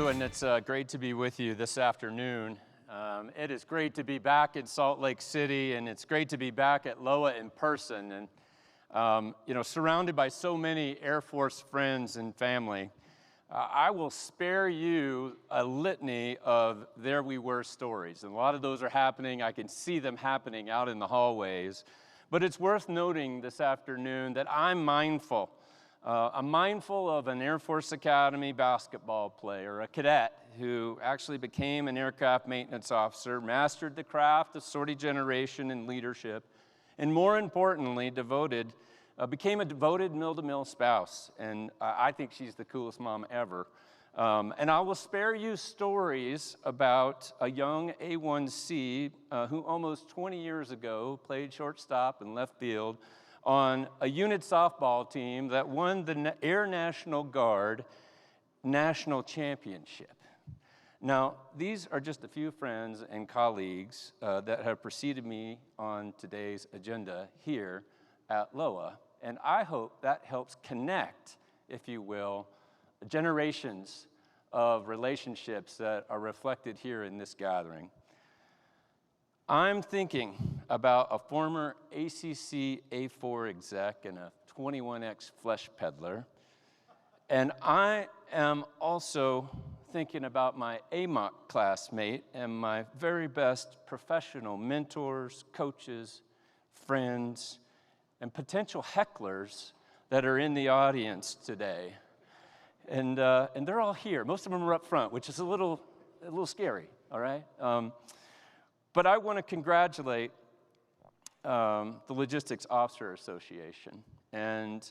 you, and it's great to be with you this afternoon. It is great to be back in Salt Lake City, and it's great to be back at LOA in person, and surrounded by so many Air Force friends and family. I will spare you a litany of there we were stories, and a lot of those are happening. I can see them happening out in the hallways, but it's worth noting this afternoon that I'm mindful of an Air Force Academy basketball player, a cadet who actually became an aircraft maintenance officer, mastered the craft of sortie generation and leadership, and more importantly, became a devoted mill-to-mill spouse. And I think she's the coolest mom ever. And I will spare you stories about a young A1C who almost 20 years ago played shortstop and left field on a unit softball team that won the Air National Guard National Championship. Now, these are just a few friends and colleagues that have preceded me on today's agenda here at LOA, and I hope that helps connect, if you will, generations of relationships that are reflected here in this gathering. I'm thinking about a former ACC A4 exec and a 21X flesh peddler. And I am also thinking about my AMOC classmate and my very best professional mentors, coaches, friends, and potential hecklers that are in the audience today. And they're all here. Most of them are up front, which is a little scary, all right? But I want to congratulate the Logistics Officer Association. And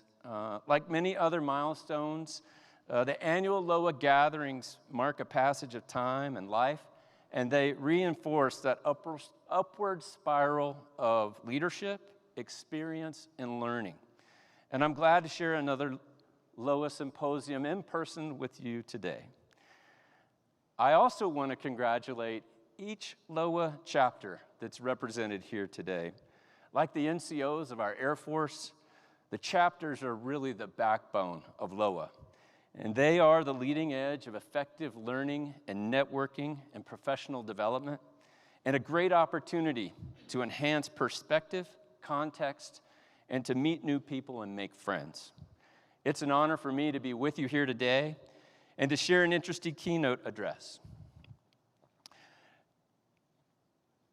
like many other milestones, the annual LOA gatherings mark a passage of time and life, and they reinforce that upward spiral of leadership, experience, and learning. And I'm glad to share another LOA symposium in person with you today. I also want to congratulate each LOA chapter that's represented here today. Like the NCOs of our Air Force, the chapters are really the backbone of LOA. And they are the leading edge of effective learning and networking and professional development, and a great opportunity to enhance perspective, context, and to meet new people and make friends. It's an honor for me to be with you here today and to share an interesting keynote address.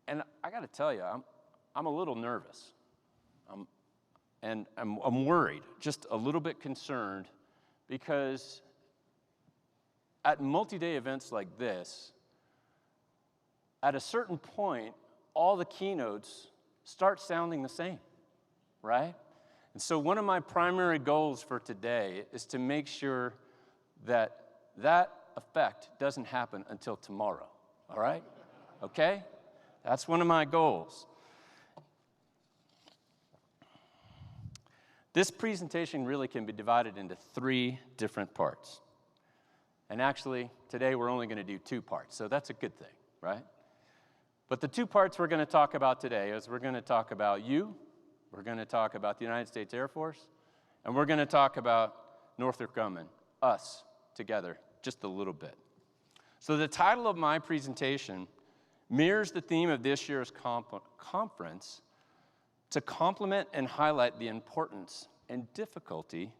And I got to tell you, I'm a little nervous, and I'm worried, just a little bit concerned, because at multi-day events like this, at a certain point, all the keynotes start sounding the same, right? And so one of my primary goals for today is to make sure that that effect doesn't happen until tomorrow, all right? Okay? That's one of my goals. This presentation really can be divided into 3 different parts. And actually, today we're only going to do 2 parts, so that's a good thing, right? But the 2 parts we're going to talk about today is we're going to talk about you, we're going to talk about the United States Air Force, and we're going to talk about Northrop Grumman, us, together, just a little bit. So the title of my presentation mirrors the theme of this year's conference to complement and highlight the importance and difficulty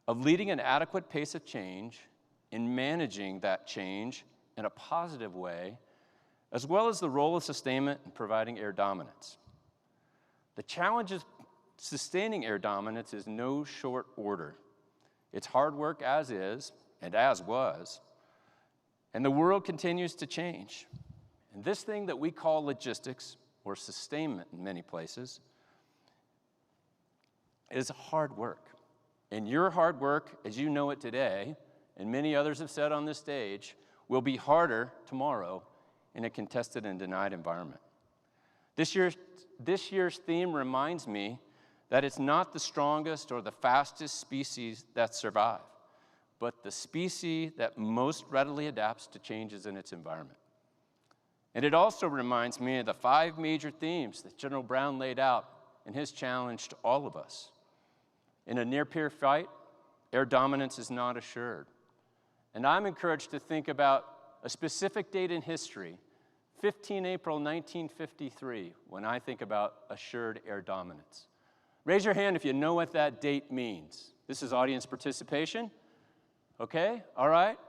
of leading an adequate pace of change in managing that change in a positive way, as well as the role of sustainment in providing air dominance. The challenge of sustaining air dominance is no short order. It's hard work as is, and as was, and the world continues to change. And this thing that we call logistics, or sustainment in many places, is hard work. And your hard work, as you know it today, and many others have said on this stage, will be harder tomorrow in a contested and denied environment. This year's theme reminds me that it's not the strongest or the fastest species that survive, but the species that most readily adapts to changes in its environment. And it also reminds me of the 5 major themes that General Brown laid out in his challenge to all of us. In a near-peer fight, air dominance is not assured. And I'm encouraged to think about a specific date in history, 15 April 1953, when I think about assured air dominance. Raise your hand if you know what that date means. This is audience participation. Okay, all right.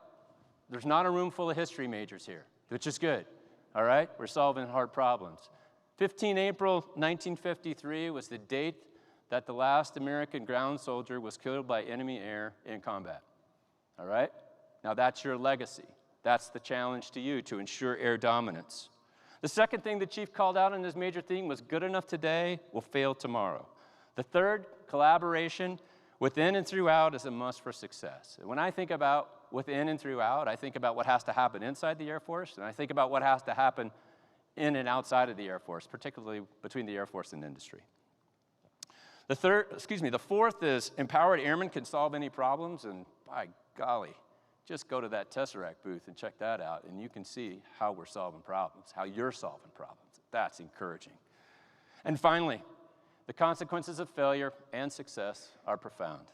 There's not a room full of history majors here, which is good. All right, we're solving hard problems. 15 April 1953 was the date that the last American ground soldier was killed by enemy air in combat. All right? Now that's your legacy. That's the challenge to you, to ensure air dominance. The second thing the chief called out in his major theme was good enough today will fail tomorrow. The third, collaboration within and throughout is a must for success. And when I think about within and throughout, I think about what has to happen inside the Air Force, and I think about what has to happen in and outside of the Air Force, particularly between the Air Force and industry. The fourth is empowered airmen can solve any problems, and by golly, just go to that Tesseract booth and check that out, and you can see how we're solving problems, how you're solving problems. That's encouraging. And finally, the consequences of failure and success are profound.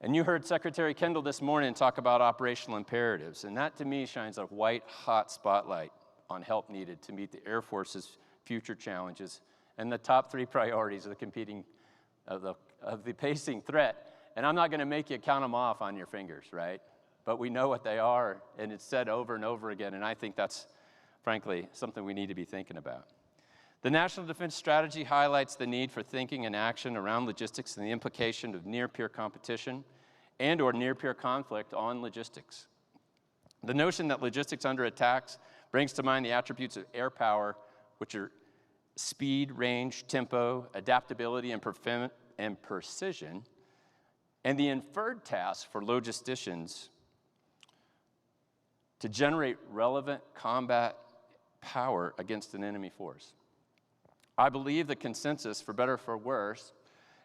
And you heard Secretary Kendall this morning talk about operational imperatives, and that to me shines a white-hot spotlight on help needed to meet the Air Force's future challenges and the top 3 priorities of the pacing threat. And I'm not going to make you count them off on your fingers, right? But we know what they are, and it's said over and over again, and I think that's, frankly, something we need to be thinking about. The National Defense Strategy highlights the need for thinking and action around logistics and the implication of near-peer competition and or near-peer conflict on logistics. The notion that logistics under attacks brings to mind the attributes of air power, which are speed, range, tempo, adaptability, and precision, and the inferred task for logisticians to generate relevant combat power against an enemy force. I believe the consensus, for better or for worse,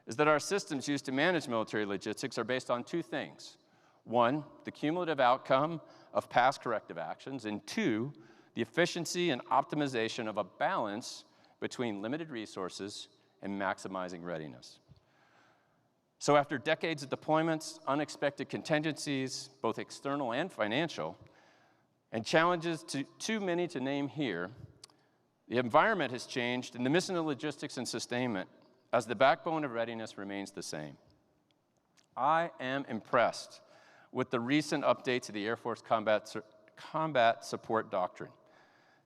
is that our systems used to manage military logistics are based on 2 things. 1, the cumulative outcome of past corrective actions, and 2, the efficiency and optimization of a balance between limited resources and maximizing readiness. So after decades of deployments, unexpected contingencies, both external and financial, and challenges too many to name here, the environment has changed, and the mission of logistics and sustainment as the backbone of readiness remains the same. I am impressed with the recent update to the Air Force Combat Support Doctrine.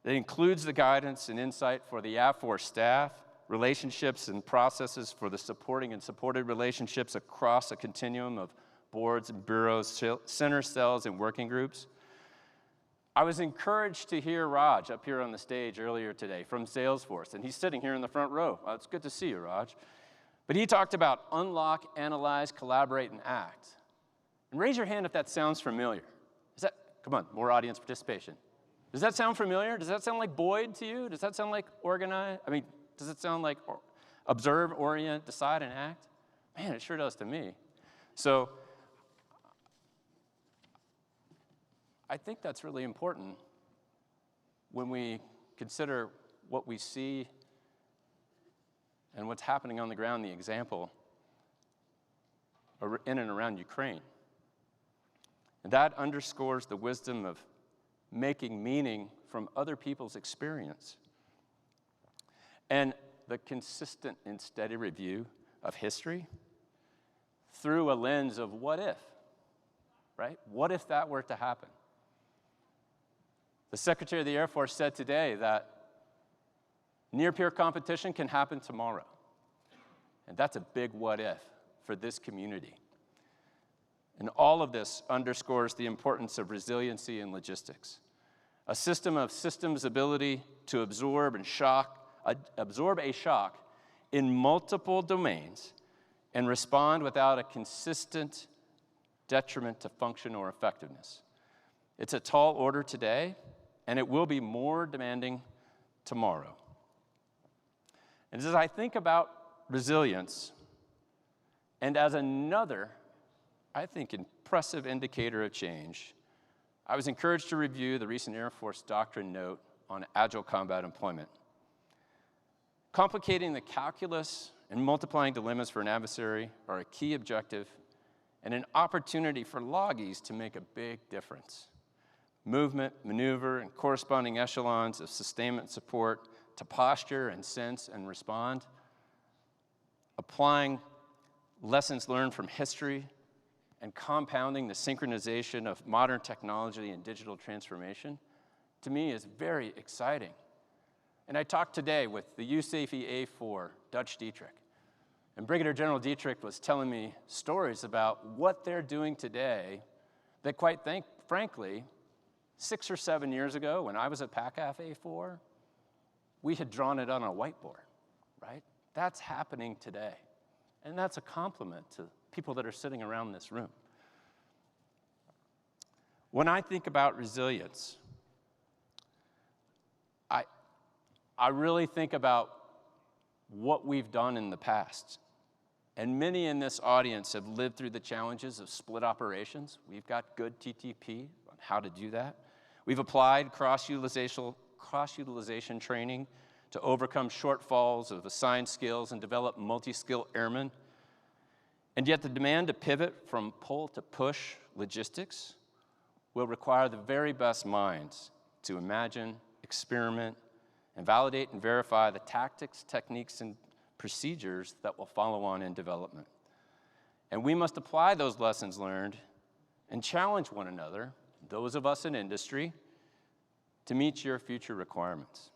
It includes the guidance and insight for the AFFORS staff, relationships and processes for the supporting and supported relationships across a continuum of boards and bureaus, center cells, and working groups. I was encouraged to hear Raj up here on the stage earlier today from Salesforce, and he's sitting here in the front row. Well, it's good to see you, Raj. But he talked about unlock, analyze, collaborate, and act. And raise your hand if that sounds familiar. Come on, more audience participation. Does that sound familiar? Does that sound like Boyd to you? Does that sound like organize? Does it sound like observe, orient, decide, and act? Man, it sure does to me. So I think that's really important when we consider what we see and what's happening on the ground, the example in and around Ukraine. And that underscores the wisdom of making meaning from other people's experience and the consistent and steady review of history through a lens of what if, right? What if that were to happen? The Secretary of the Air Force said today that near-peer competition can happen tomorrow. And that's a big what if for this community. And all of this underscores the importance of resiliency in logistics. A system of systems' ability to absorb a shock in multiple domains and respond without a consistent detriment to function or effectiveness. It's a tall order today, and it will be more demanding tomorrow. And as I think about resilience, and as another, I think, impressive indicator of change, I was encouraged to review the recent Air Force doctrine note on agile combat employment. Complicating the calculus and multiplying dilemmas for an adversary are a key objective and an opportunity for loggies to make a big difference. Movement, maneuver, and corresponding echelons of sustainment support to posture and sense and respond. Applying lessons learned from history and compounding the synchronization of modern technology and digital transformation, to me, is very exciting. And I talked today with the USAFE A4, Dutch Dietrich. And Brigadier General Dietrich was telling me stories about what they're doing today that, quite frankly, 6 or 7 years ago, when I was at PACAF A4, we had drawn it on a whiteboard, right? That's happening today. And that's a compliment to people that are sitting around this room. When I think about resilience, I really think about what we've done in the past. And many in this audience have lived through the challenges of split operations. We've got good TTP on how to do that. We've applied cross-utilization training to overcome shortfalls of assigned skills and develop multi-skill airmen. And yet the demand to pivot from pull to push logistics will require the very best minds to imagine, experiment, and validate and verify the tactics, techniques, and procedures that will follow on in development. And we must apply those lessons learned and challenge one another, those of us in industry, to meet your future requirements.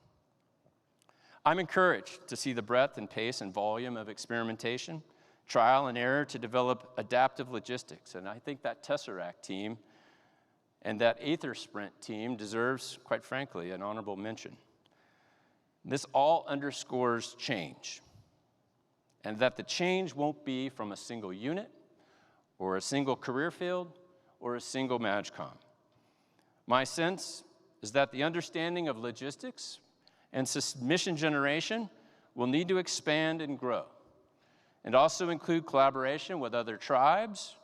I'm encouraged to see the breadth and pace and volume of experimentation, trial and error to develop adaptive logistics. And I think that Tesseract team and that Aether Sprint team deserves, quite frankly, an honorable mention. This all underscores change, and that the change won't be from a single unit or a single career field or a single MAGCOM. My sense is that the understanding of logistics and mission generation will need to expand and grow, and also include collaboration with other tribes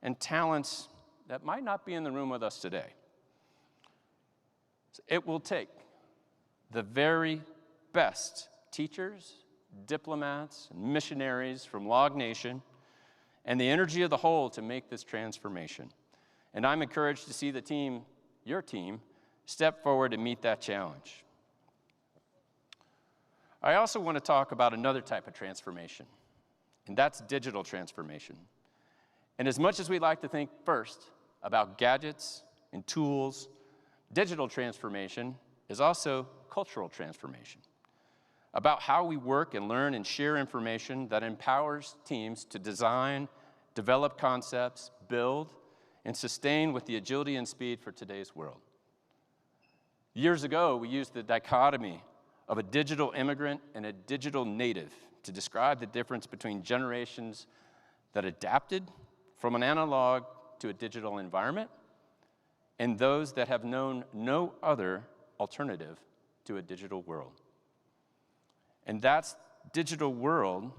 and talents that might not be in the room with us today. It will take the very best teachers, diplomats, and missionaries from Log Nation and the energy of the whole to make this transformation. And I'm encouraged to see the team, your team, step forward to meet that challenge. I also want to talk about another type of transformation, and that's digital transformation. And as much as we like to think first about gadgets and tools, digital transformation is also cultural transformation, about how we work and learn and share information that empowers teams to design, develop concepts, build, and sustain with the agility and speed for today's world. Years ago, we used the dichotomy of a digital immigrant and a digital native to describe the difference between generations that adapted from an analog to a digital environment and those that have known no other alternative to a digital world. And that digital world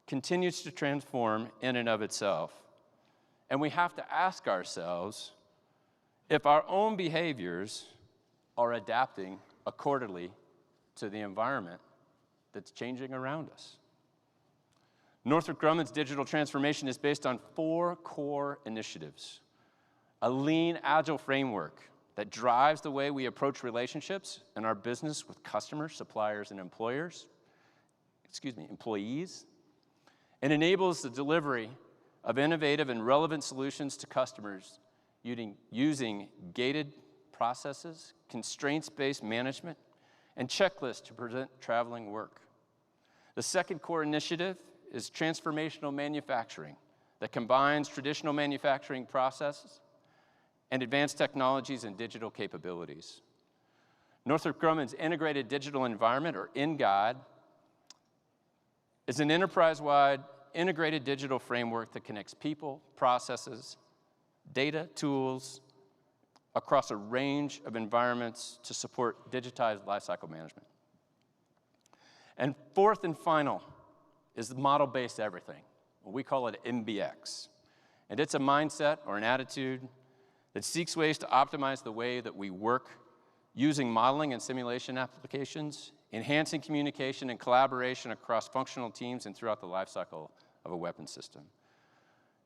continues to transform in and of itself. And we have to ask ourselves if our own behaviors are adapting accordingly to the environment that's changing around us. Northrop Grumman's digital transformation is based on 4 core initiatives. A lean, agile framework that drives the way we approach relationships in our business with customers, suppliers, and employees, and enables the delivery of innovative and relevant solutions to customers using gated processes, constraints-based management, and checklists to present traveling work. The second core initiative is Transformational Manufacturing that combines traditional manufacturing processes and advanced technologies and digital capabilities. Northrop Grumman's Integrated Digital Environment, or INGOD, is an enterprise-wide integrated digital framework that connects people, processes, data, tools across a range of environments to support digitized lifecycle management. And fourth and final is the model-based everything. We call it MBX. And it's a mindset or an attitude that seeks ways to optimize the way that we work using modeling and simulation applications, enhancing communication and collaboration across functional teams and throughout the lifecycle of a weapon system.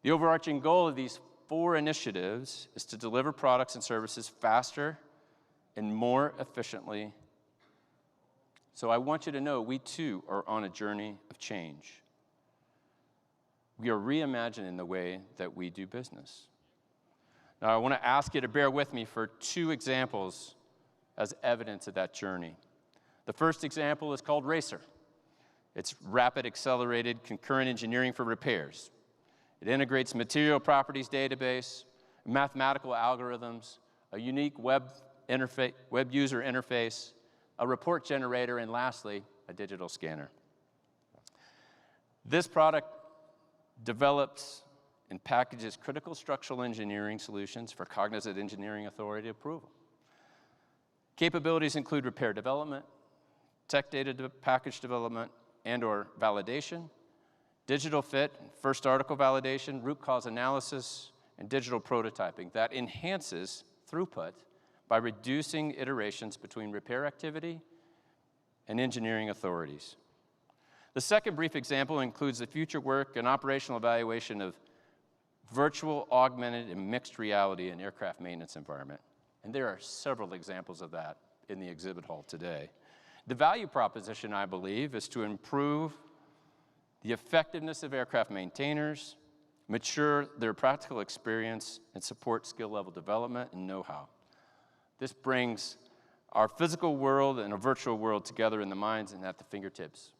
The overarching goal of these 4 initiatives is to deliver products and services faster and more efficiently. So I want you to know we too are on a journey of change. We are reimagining the way that we do business. Now I want to ask you to bear with me for 2 examples as evidence of that journey. The first example is called RACER. It's Rapid Accelerated Concurrent Engineering for Repairs. It integrates material properties database, mathematical algorithms, a unique web user interface, a report generator, and lastly, a digital scanner. This product develops and packages critical structural engineering solutions for Cognizant Engineering Authority approval. Capabilities include repair development, tech data package development and/or validation, digital fit, first article validation, root cause analysis, and digital prototyping that enhances throughput by reducing iterations between repair activity and engineering authorities. The second brief example includes the future work and operational evaluation of virtual, augmented, and mixed reality in aircraft maintenance environment. And there are several examples of that in the exhibit hall today. The value proposition, I believe, is to improve the effectiveness of aircraft maintainers, mature their practical experience, and support skill-level development and know-how. This brings our physical world and a virtual world together in the minds and at the fingertips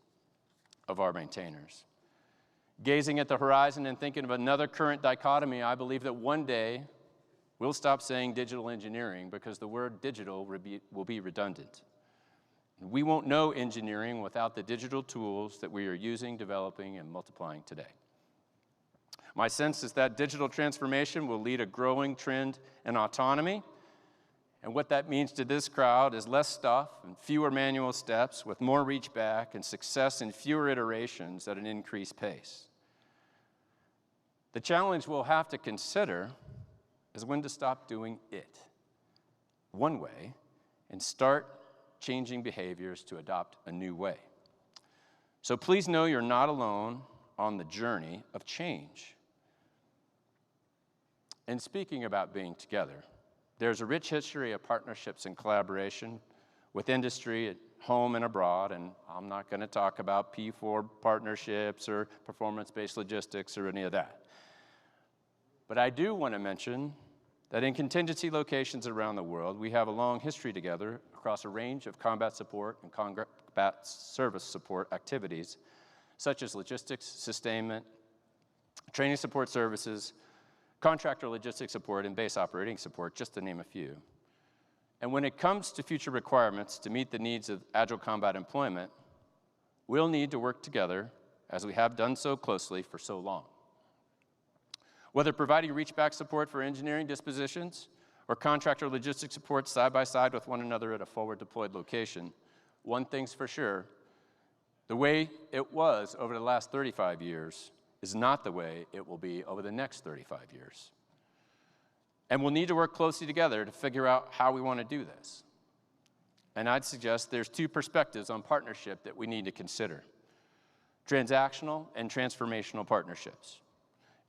of our maintainers. Gazing at the horizon and thinking of another current dichotomy, I believe that one day we'll stop saying digital engineering because the word digital will be redundant. We won't know engineering without the digital tools that we are using, developing, and multiplying today. My sense is that digital transformation will lead a growing trend in autonomy, and what that means to this crowd is less stuff and fewer manual steps with more reach back and success in fewer iterations at an increased pace. The challenge we'll have to consider is when to stop doing it one way and start changing behaviors to adopt a new way. So please know you're not alone on the journey of change. And speaking about being together, there's a rich history of partnerships and collaboration with industry at home and abroad, and I'm not going to talk about P4 partnerships or performance-based logistics or any of that. But I do want to mention that in contingency locations around the world, we have a long history together across a range of combat support and combat service support activities, such as logistics, sustainment, training support services, contractor logistics support, and base operating support, just to name a few. And when it comes to future requirements to meet the needs of agile combat employment, we'll need to work together as we have done so closely for so long. Whether providing reach-back support for engineering dispositions or contractor logistics support side by side with one another at a forward-deployed location, one thing's for sure, the way it was over the last 35 years is not the way it will be over the next 35 years. And we'll need to work closely together to figure out how we want to do this. And I'd suggest there's 2 perspectives on partnership that we need to consider: transactional and transformational partnerships.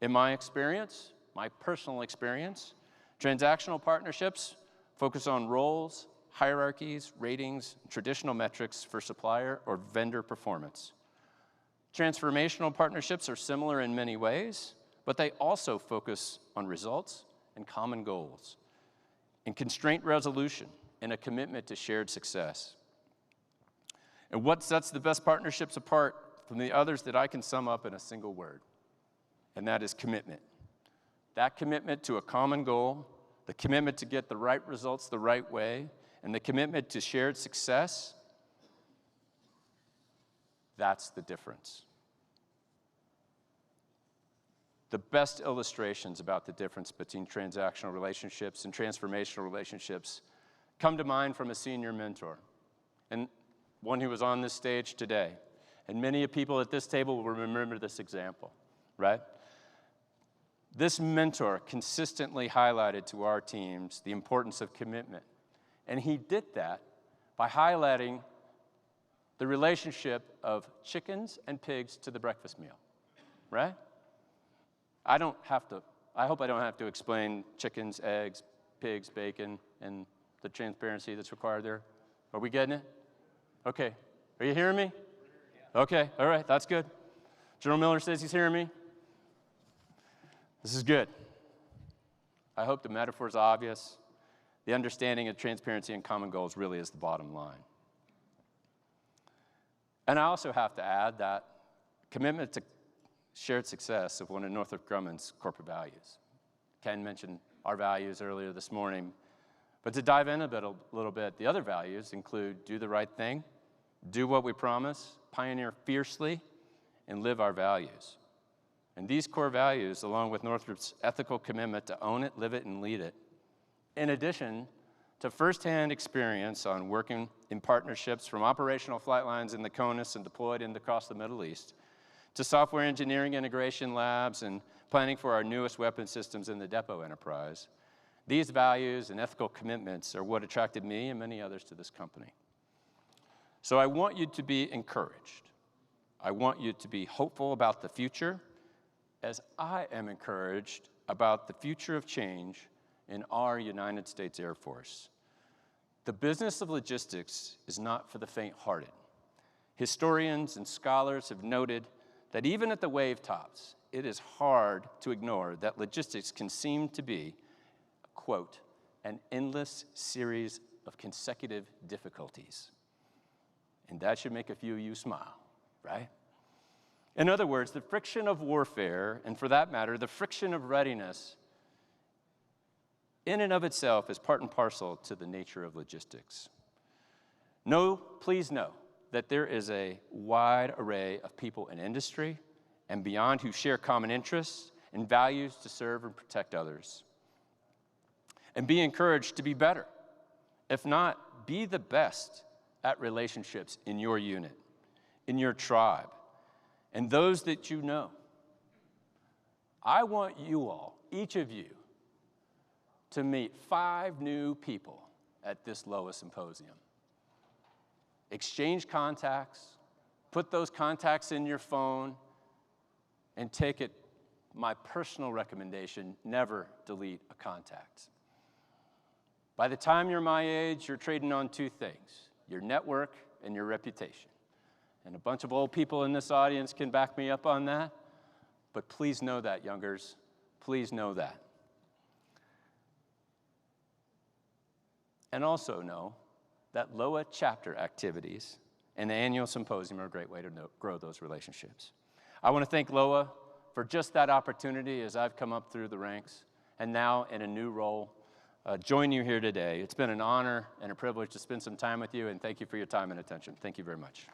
In my experience, my personal experience, transactional partnerships focus on roles, hierarchies, ratings, traditional metrics for supplier or vendor performance. Transformational partnerships are similar in many ways, but they also focus on results and common goals, and constraint resolution, and a commitment to shared success. And what sets the best partnerships apart from the others that I can sum up in a single word? And that is commitment. That commitment to a common goal, the commitment to get the right results the right way, and the commitment to shared success, that's the difference. The best illustrations about the difference between transactional relationships and transformational relationships come to mind from a senior mentor, and one who was on this stage today. And many people at this table will remember this example, right? This mentor consistently highlighted to our teams the importance of commitment. And he did that by highlighting the relationship of chickens and pigs to the breakfast meal, right? I hope I don't have to explain chickens, eggs, pigs, bacon, and the transparency that's required there. Are we getting it? Okay. Are you hearing me? Okay, all right, that's good. General Miller says he's hearing me. This is good. I hope the metaphor is obvious. The understanding of transparency and common goals really is the bottom line. And I also have to add that commitment to shared success of one of Northrop Grumman's corporate values. Ken mentioned our values earlier this morning, but to dive in a little bit, the other values include do the right thing, do what we promise, pioneer fiercely, and live our values. And these core values, along with Northrop's ethical commitment to own it, live it, and lead it, in addition to firsthand experience on working in partnerships from operational flight lines in the CONUS and deployed across the Middle East, to software engineering integration labs and planning for our newest weapon systems in the depot enterprise, these values and ethical commitments are what attracted me and many others to this company. So I want you to be encouraged. I want you to be hopeful about the future, as I am encouraged about the future of change in our United States Air Force. The business of logistics is not for the faint-hearted. Historians and scholars have noted that even at the wave tops, it is hard to ignore that logistics can seem to be, quote, an endless series of consecutive difficulties. And that should make a few of you smile, right? In other words, the friction of warfare, and for that matter, the friction of readiness, in and of itself is part and parcel to the nature of logistics. Please know that there is a wide array of people in industry and beyond who share common interests and values to serve and protect others. And be encouraged to be better. If not, be the best at relationships in your unit, in your tribe, and those that you know. I want you all, each of you, to meet 5 new people at this LOA symposium. Exchange contacts, put those contacts in your phone, and take it, my personal recommendation, never delete a contact. By the time you're my age, you're trading on 2 things, your network and your reputation. And a bunch of old people in this audience can back me up on that, but please know that, youngers. Please know that. And also know that LOA chapter activities and the annual symposium are a great way to grow those relationships. I want to thank LOA for just that opportunity as I've come up through the ranks and now in a new role, join you here today. It's been an honor and a privilege to spend some time with you, and thank you for your time and attention. Thank you very much.